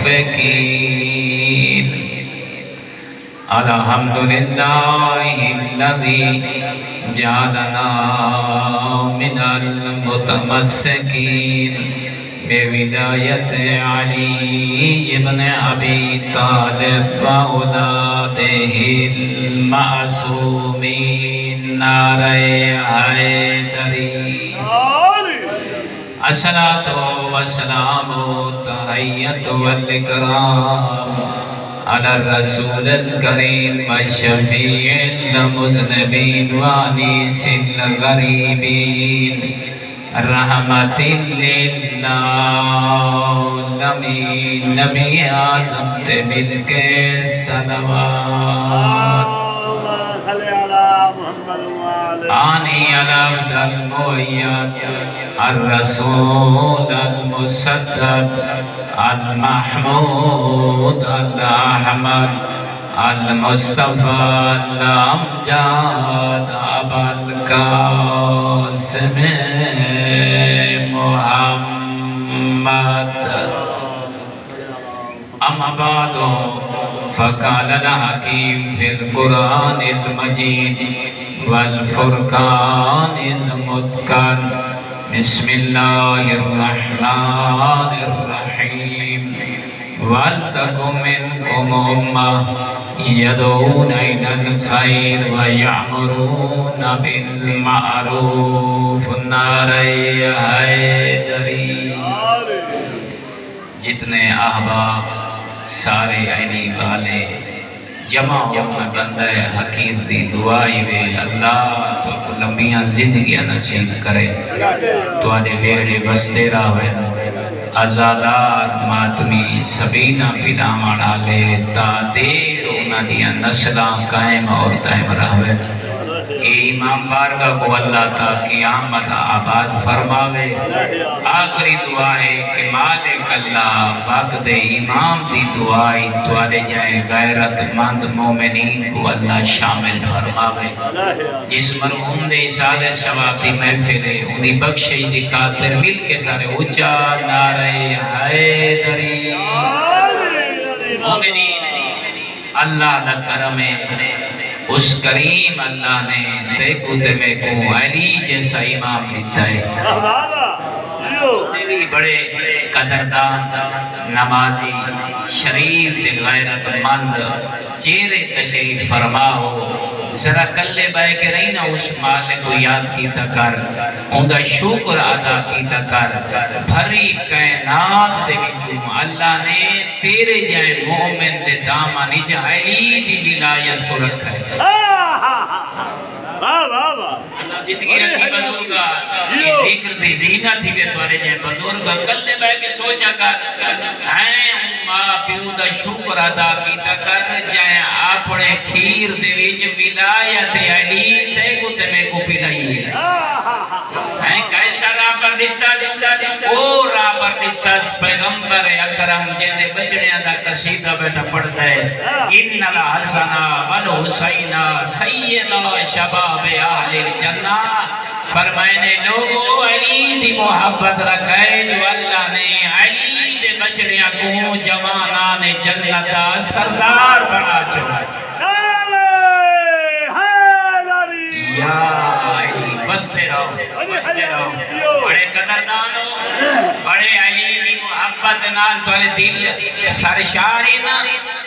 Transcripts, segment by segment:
الموفقين الحمد لله الذي جعلنا من المتمسكين بولایت علی ابن ابی طالب واولاده المعصومین نعرہ حیدری الصلاۃ والسلام تحیۃ والاکرام علی الرسول الکریم الشفیع المذنبین وانیس الغریبین رحمت للعالمین نبی اعظم مل کے صلوات آنی علی عبد المعید الرسول المسدد المحمود الاحمد المصطفى الامجاد ابا القاسم محمد اما بعد فقال الحكيم في القرآن المجيد والفرقان المتقن بسم الله الرحمن الرحيم وَلْتَكُنْ مِنْكُمْ أُمَّةٌ يَدْعُونَ إِلَى الْخَيْرِ وَيَأْمُرُونَ بِالْمَعْرُوفِ نعرہ حیدری۔ جتنے احباب سارے علی والے جمع ہو میں بندہ حقیر دی دعائی وے اللہ تو لمبیاں زندگیاں نصیب کرے تو آدھے ویڑے بستے راوے ازادار ماتمی سبینہ پیدامان آلے تا دیر اونا دیا نسلان قائم اور دائم راوے اے امام بارگاہ کو اللہ تا قیامت آباد فرماوے آخری دعا ہے کہ مالک اللہ وقت امام دی دعائی توارے جائیں غیرت مند مومنین کو اللہ شامل فرماوے جس مرحوم دے اشارہ شوابی محفل ہے انہی بخشش دی خاطر مل کے سارے اچھا نعرہ حیدری مومنین اللہ دا کرم ہے اس کریم اللہ نے تیکو تمہیں کو علی جیسا امام لیتا ہے بڑے قدردان نمازی شریف تے غیرت مند چہرے تشریف فرما ہو ذرا کلے بائے کے رہی نا اس مالک کو یاد کیتا کر اندہ شکر ادا کیتا کر بھری کائنات دے وچوں اللہ نے تیرے جائے مومن دے داما نیچے علی دی ولایت کو رکھا ہے اللہ زندگی رکھی بزرگا یہ ذکر دی زینہ تھی بے توارے جائے بزرگا کلے بے کے سوچا کر ہیں ماں پیو دا شکر ادا کیتا کر جائے اپنے کھیر دے وچ ولایت علی تے کو تمہیں کو پلائی ہے ہیں کیسا رابر دیتاس او رابر دیتاس پیغمبر اکرم جیندے بچنے دا قصیدہ بیٹا پڑھتا ہے ان الحسن والحسین سیدہ شباب اہل الجنہ فرمائنے لوگو علی دی محبت رکھائے جو اللہ نے علی دے بچنے کو جوانان جنت دا سردار بنا چھوڑا یا علی بستے رہو بڑے قدردان ہو بڑے علی دی محبت نال تولے دل سرشاری نہ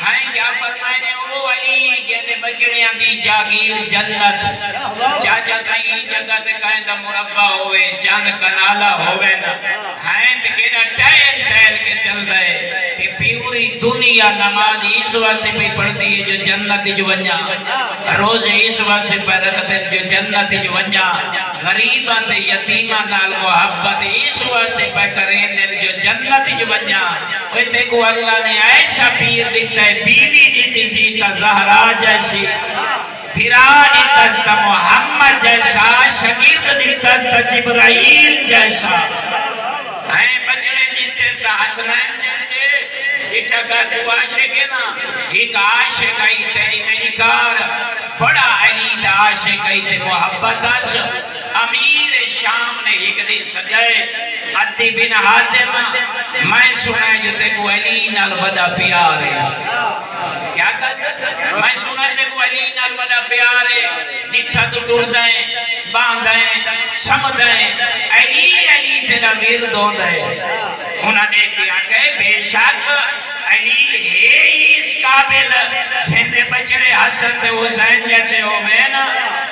ہیں کیا فرمائنے او علی جیدے بچڑے دی جاگیر جنت چاچا سائیں جگہ تے قائدہ مربع ہوئے چاند کنالا ہوئے نا ہیں تے کہنا ٹیل ٹیل کے چل رہے کہ پیوری دنیا نماز اس وقت بھی پڑھ دیئے جو جنت جو ونجا روز اس وقت پر رکھتے جو جنت جو ونجا غریبان دے یتیمان نال محبت اس وقت پر کریں جو جنت جو ونجا وہ تے کو اللہ نے ایسا پیر دیتا ہے بیوی دیتی سی تا زہرا جیسی پھرا دیتا تا محمد جیسا شگیر دیتا تا جبرائیل جیسا ہیں بچڑے دیتے تا حسنین جیسے اٹھا کا تو عاشق ہے نا ایک عاشق آئی تیری میری کار بڑا علی دا عاشق آئی تے محبت عاشق امیر شام نے ایک دی سجائے عدی بن حاتم میں سنا جو تے کو علی نال ودا پیار ہے کیا کہا میں سنا تے کو علی نال ودا پیار ہے جتھا تو ٹردیں باندھیں سمدیں علی علی تیرا ورد ہوندا ہے انہاں نے کیا کہ بے شک علی ہے اس قابل جھندے بچڑے حسن تے حسین جیسے ہو میں نا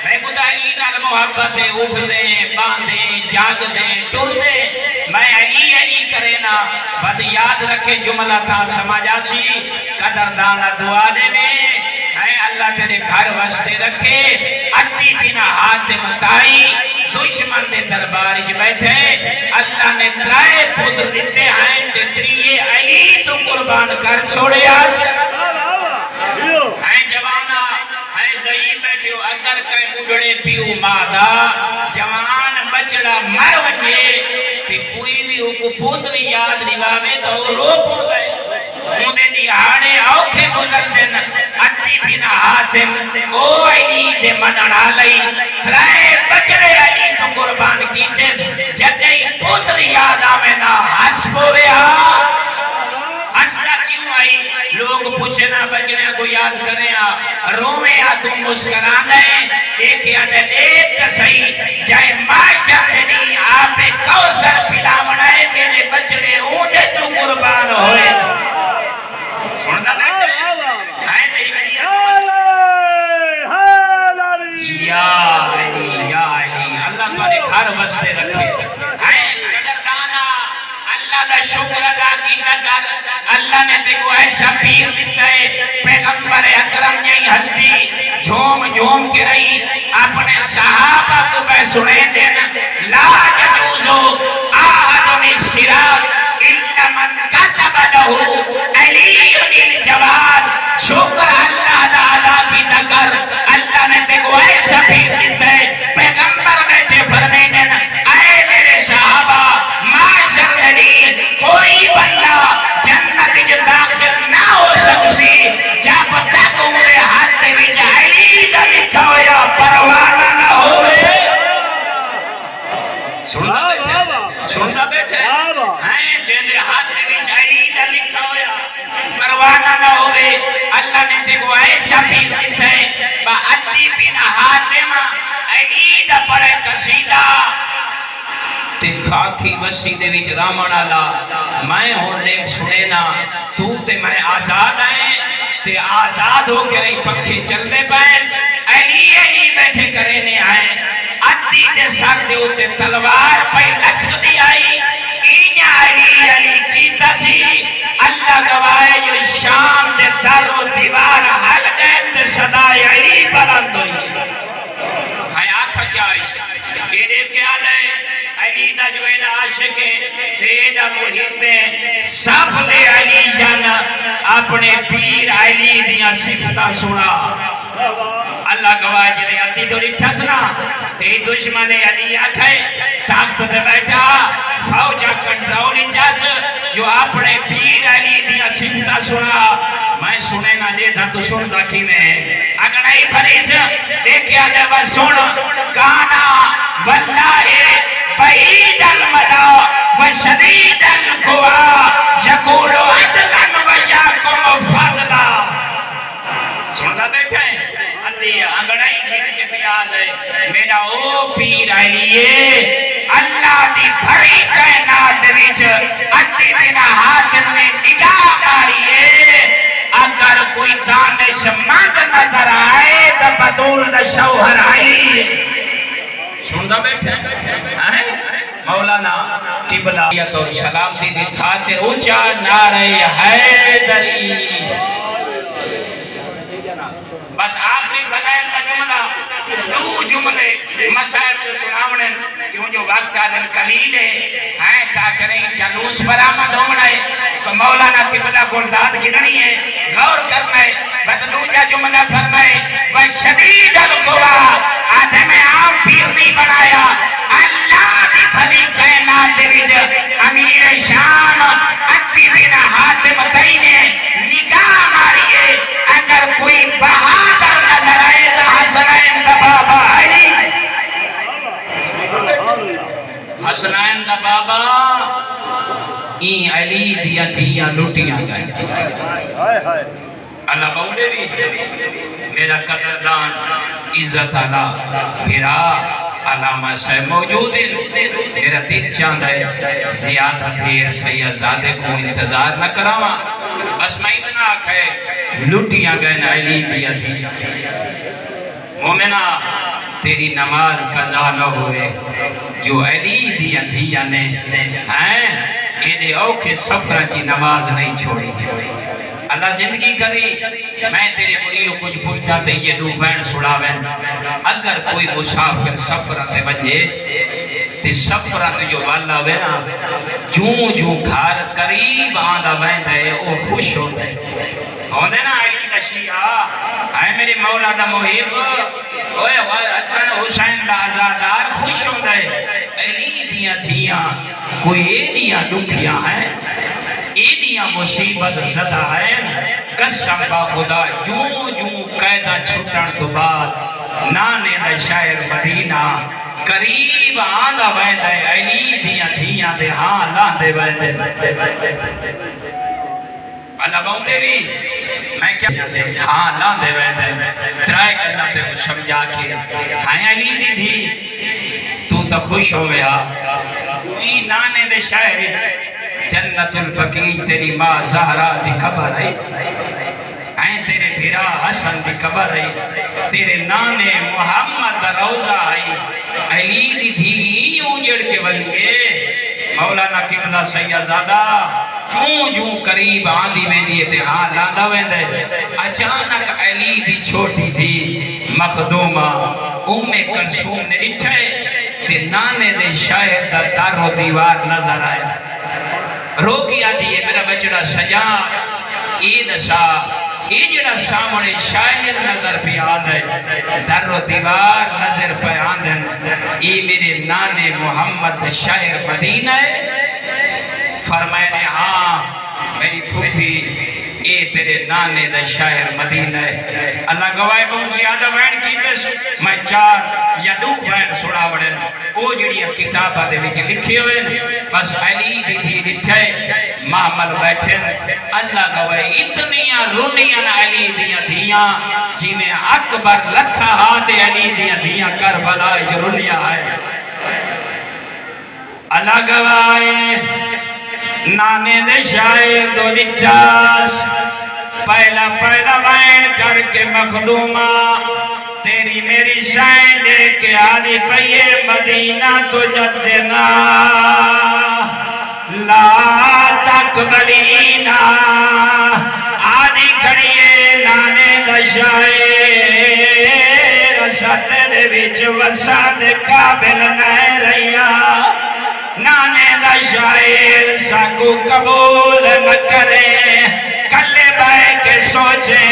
میں خدا علی نال محبت اٹھ دیں باندھیں جاگ دیں ٹر دیں میں علی علی کرے نا بد یاد رکھے جملہ تھا سمجھا سی قدردانہ دعا دے میں اے اللہ تیرے گھر وستے رکھے عدی بن حاتم تائی دشمن دے دربار جو بیٹھے اللہ نے ترائے پتر دیتے ہیں تے تریے علی تو قربان کر چھوڑے آج ہیں جوانا ہیں ضعیف بیٹھے ہو اگر کہیں مڈڑے پیو مادہ جوان بچڑا مر ونجے تے کوئی بھی کو پتر یاد نگاوے تو رو پوندے مودے دیہاڑے اوکھے گزر دن عدی بن حاتم او علی دے منڑا لئی ترائے بچڑے علی تو قربان کیتے جدے پتر یاد آوے نا ہس پوے ہستا کیوں آئی لوگ پوچھے نا بچڑے کو یاد کریں روے تو مسکران ہے ایک یاد ایک صحیح جائے ماشاء دنی آپ کوثر پلا منائے میرے بچڑے اونجے تو قربان ہوئے سننا بیٹھے ہیں تیری بڑیا یا علی اللہ تمہارے گھر وستے رکھے ہیں قدردانہ اللہ دا شکر ادا کیتا کر اللہ نے تے کو ایسا پیر دیتا ہے پیغمبر اکرم یہی ہستی جھوم جھوم کے رہی اپنے صحابہ کو بے سنے دینا لا ججوزو آہدن السراج الا من کتب لہو علی الجواد شکر اللہ دا ادا کیتا کر اللہ نے تے کو ایسا پیر دیتا ہے پیغمبر بیٹھے فرمے دینا اے میرے صحابہ معاشر علی کوئی بندہ جنت جو داخل نہ ہو سکسی جب تک انہیں ہاتھ وچ علی دا لکھا ہویا پروانہ نہ ہوئے سننا بیٹھے ہیں جنہیں ہاتھ وچ علی دا لکھا ہویا پروانہ نہ ہوئے اللہ نے تے کو ایسا بھی دیتا ہے با عدی بن حاتم علی دا پڑے قصیدہ تے خاکی وسی دے وچ رامن آلا میں ہون لیک سنے نا تو تے میں آزاد آئیں تے آزاد ہو کے رہی پکھے چل دے پائیں علی علی بیٹھے کرینے آئیں عدی دے سر دے ہوتے تلوار پہ لشک دی آئی اینیا علی علی کیتا سی اللہ گوائے جو شام دے در و دیوار حل گئے تے صدای علی بلند ہوئی ہاں آنکھا کیا آئی یہ دیکھ کے آدھے علی دا جو ایدہ عاشق ہے ایدہ محب ہے سب دے علی جانا اپنے پیر علی دیا صفتہ سنا اللہ گواہ جلے عدی تو رکھا سنا تے دشمن علی آکھے تاخت دے بیٹھا فوجہ کنٹرول انجاز جو اپنے پیر علی دیا صفتہ سنا میں سنے نہ دے تھا تو سن رکھی میں اگر ای پریس دیکھیا دے بس سن کانا واللہ بعید المدا وشدید القوا یقول عدلن ویاکم فضلا سننا بیٹھے عدی انگڑائی کھین کے بیاد ہے میرا او پیر علیے اللہ دی بھری کائنات وچ عدی بن حاتم نے نگاہ ماریے اگر کوئی دانش مند نظر آئے تو بطول دا شوہر آئی سننا بیٹھے مولانا قبلہ اور سلام دی خاطر اونچا نعرہ حیدری بس آخری فضائل کا جملہ دو جملے مسائب کو سناونے کیوں جو وقت آدم قلیل ہے تا کریں جلوس برآمد ہونا ہے تو مولانا قبلہ گلداد گننی ہے غور کرنا ہے بدلوجہ جملہ فرمائے وشدید القوا آدم عام پیر نہیں بنایا اللہ دی بھلی کائنات وچ امیر شان عدی بن حاتم تائی نے نگاہ ماریے اگر کوئی بہادر نظر آئے تو حسنین دا بابا علی حسنین دا بابا علی دیا دھیاں لٹیاں گئیں اللہ بولے بھی میرا قدردان عزت اللہ بھرا علامہ صاحب موجود ہیں میرا دل چاہتا ہے زیادہ دیر سیدزادے کو انتظار نہ کراما بس میں اتنا آکھے لٹیاں گئیں علی دیا دھیاں مومنہ تیری نماز قضا نہ ہوئے جو علی دیا دھیاں نے ہیں یہ اوکھے سفرہ چی نماز نہیں چھوڑی اللہ زندگی کری میں تیرے بڑیو کچھ پوچھتا تے یہ دو بین سڑاوین اگر کوئی مسافر سفرہ تے بجے تے سفرہ تے جو والا وینا جوں گھر قریب آندہ وین ہے وہ خوش ہو دے ہوندے نا علی دا شیعہ اے میرے مولا دا محب اوے حسن حسین دا آزادار خوش ہو دے علی دیاں دھیاں کوئی ایڈیاں دکھیاں ہیں ایڈیاں مصیبت زدہ ہیں قسم با خدا جوں قیدہ چھٹن تو بعد نانے دا شاعر مدینہ قریب آندہ ویندے علی دیاں دھیاں دے ہاں لاندے ویندے اللہ باؤندے بھی میں کیا ہاں لاندے ویندے ترائے اللہ تے کو سمجھا کے ہاں علی دی تھی تو خوش ہو گیا کوئی نانے دے شاعر جنت البقیع تیری ماں زہرا دی قبر ہے این تیرے بھیرا حسن دی قبر ہے تیرے نانے محمد روزہ ہے علی دی دھی اونجڑ کے بلکے مولانا قبلہ سیدزادہ جوں قریب آندھی میں دیئے تے ہاں لاندہ ویندے اچانک علی دی چھوٹی تھی مخدومہ کلثوم نے اٹھائے تے نانے دے شاعر دا در و دیوار نظر آئے روکی آدھی ہے میرا بچڑا سجا عید سا جڑا سامنے شاعر نظر پہ آدھے در و دیوار نظر پہ آدھے یہ میرے نانے محمد شاعر مدینہ ہے فرمائے نے ہاں میری پھوپھی اے تیرے نانے دا شاعر مدینہ ہے اللہ گواہ بہت زیادہ وین کی دس میں چار یا دو وین سڑا وڑن او جڑی کتابہ دے وچ لکھے ہوئے بس علی دی تھی لکھے معمل بیٹھے اللہ گواہ اتنیاں رونیاں علی دیاں دھیاں جی میں اکبر لکھا ہاتھ علی دیاں دھیاں کربلا جو رونیاں ہے اللہ گواہ نانے دے شاعر دو لچاس پہلا وین کر کے مخدومہ تیری میری شائن دے کے آدھی پہیے مدینہ تو جدنا لا تقبلینا آدھی کھڑیے نانے دا شاعر ستر وچ وسعت قابل نہ رہیا نانے دا شاعر ساکو قبول نہ کرے کلے بائے کے سوچے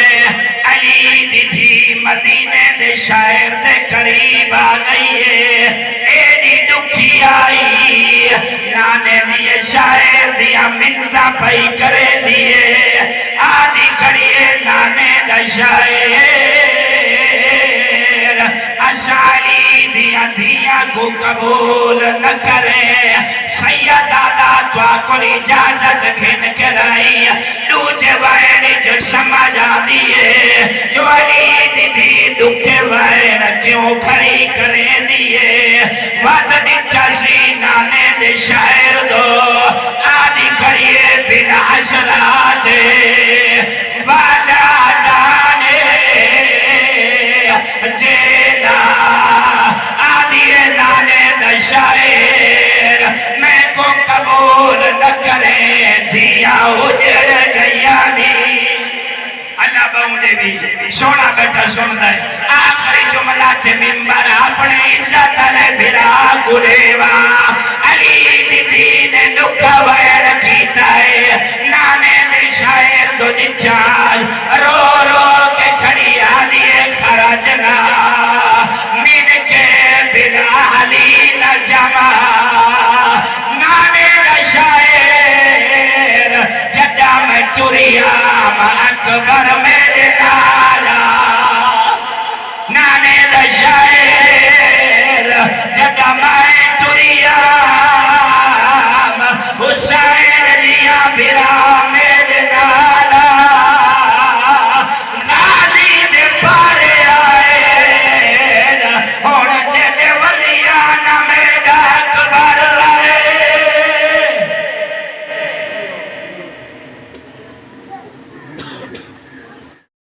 علی دی تھی مدینے دے شاعر دے قریب آ گئیے ایڈی دکھی آئی نانے دیے شاعر دیا منتہ پئی کرے دیے آدھی کریے نانے دا شاعر اشعری دیا دیا کو قبول نہ کرے سیدزادہ تو کو اجازت کھن کرائی دوجے وائر جو سمجھا دیئے جو علی دی دی دکھے وائر کیوں کھڑی کرے دیئے وعد دیتا سی نانے دے شاعر دو آدھی کریے بلا عشرات وعدہ دانے جینا آدھی نانے دا شاعر میں کو قبول نہ کرے دیا اجڑ گیا نہیں اللہ باؤں بھی سونا بیٹا سن دے آخری جملہ تے ممبر اپنے عزت لے بھرا گریوا علی دی دین نکا ویر کیتا ہے نانے دے شاعر دو جچال رو رو کے کھڑی آدھیے خرجنا من کے بلا علی نہ جمع نانے دا شاعر جدہ میں تریام اکبر میں